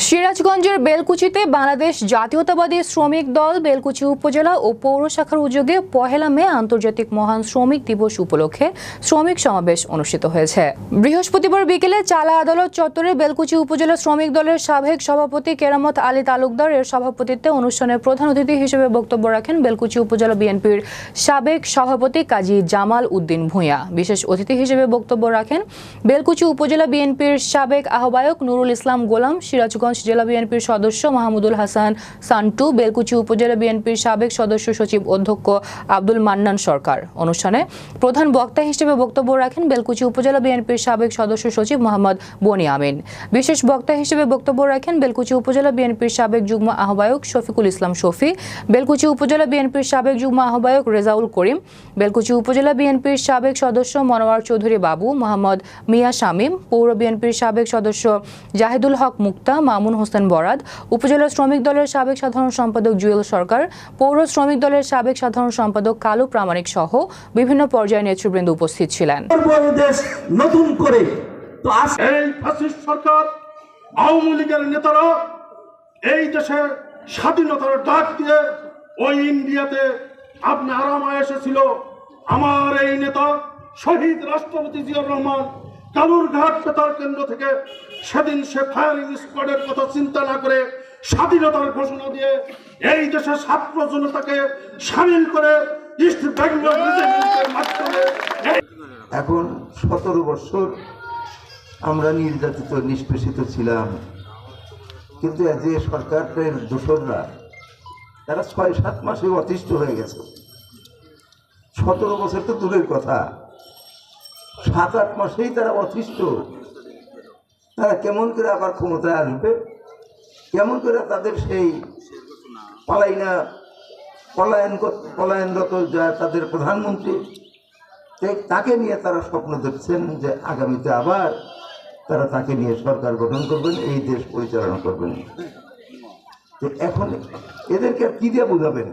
সিরাজগঞ্জের বেলকুচিতে বাংলাদেশ জাতীয়তাবাদী শ্রমিক দল বেলকুচি উপজেলা ও পৌর শাখার উদ্যোগে ১ মে আন্তর্জাতিক মহান শ্রমিক দিবস উপলক্ষে শ্রমিক সমাবেশ অনুষ্ঠিত হয়েছে। বৃহস্পতিবার বিকেলে চালা আদালত চত্বরে বেলকুচি উপজেলা শ্রমিক দলের সাবেক সভাপতি কেরামত আলী তালুকদার এর সভাপতিত্বে অনুষ্ঠানে প্রধান অতিথি হিসেবে বক্তব্য রাখেন বেলকুচি উপজেলা বিএনপির সাবেক সভাপতি কাজী জামাল উদ্দিন ভূঁইয়া। বিশেষ অতিথি হিসেবে বক্তব্য রাখেন বেলকুচি উপজেলা বিএনপির সাবেক আহ্বায়ক নুরুল ইসলাম গোলাম, সিরাজগঞ্জ জেলা বিএনপির সদস্য মাহমুদুল হাসান সান্টু, বেলকুচি উপজেলা বিএনপির সাবেক সদস্য সচিব অধ্যক্ষ আব্দুল মান্নান সরকার। অনুষ্ঠানে প্রধান বক্তা হিসেবে বক্তব্য রাখেন বেলকুচি উপজেলা বিএনপির সাবেক সদস্য সচিব মোহাম্মদ বনি আমিন। বিশেষ বক্তা হিসেবে বক্তব্য রাখেন বেলকুচি উপজেলা বিএনপির সাবেক যুগ্ম আহ্বায়ক শফিকুল ইসলাম শফি, বেলকুচি উপজেলা বিএনপির সাবেক যুগ্ম আহ্বায়ক রেজাউল করিম, বেলকুচি উপজেলা বিএনপির সাবেক সদস্য মনোয়ার চৌধুরী বাবু, মোহাম্মদ মিয়া শামীম, পৌর বিএনপির সাবেক সদস্য জাহিদুল হক মুক্তা, মামুন হোসেন বরাদ, উপজেলা শ্রমিক দলের সাবেক সাধারণ সম্পাদক জুয়েল সরকার, পৌর শ্রমিক দলের সাবেক সাধারণ সম্পাদক কালু প্রামাণিক সহ বিভিন্ন পর্যায়ের নেতৃবৃন্দ উপস্থিত ছিলেন। নতুন করে তো এই ফ্যাসিস্ট সরকার আওয়ামী লীগের নেতারা এই দেশে স্বাধীনতার ডাক দিয়ে ওই ইন্ডিয়াতে আপনি আরামায় এসেছিল। আমার এই নেতা শহীদ রাষ্ট্রপতি জিয়াউর রহমান কালুরঘাট বেতার কেন্দ্র থেকে সেদিন সে ফায়ারিং স্কোয়াডের কথা চিন্তা না করে স্বাধীনতার ঘোষণা দিয়ে এই দেশের ছাত্র জনতাকে সামিল করে ইস্ট বেঙ্গল রেজিমেন্টের মাধ্যমে এখন ১৭ বছর আমরা নির্যাতিত নিষ্পেষিত ছিলাম, কিন্তু যে সরকারের দোসররা তারা ৬-৭ মাসে অতিষ্ঠ হয়ে গেছে। ১৭ বছর তো দূরের কথা, ৭-৮ মাসেই তারা অতিষ্ঠ। তারা কেমন করে আবার ক্ষমতায় আসবে, কেমন করে তাদের সেই পলায়নরত যা তাদের প্রধানমন্ত্রী তাকে নিয়ে তারা স্বপ্ন দেখছেন যে আগামীতে আবার তারা তাকে নিয়ে সরকার গঠন করবেন, এই দেশ পরিচালনা করবেন। তো এখন এদেরকে আর কি দিয়ে বোঝাবেন?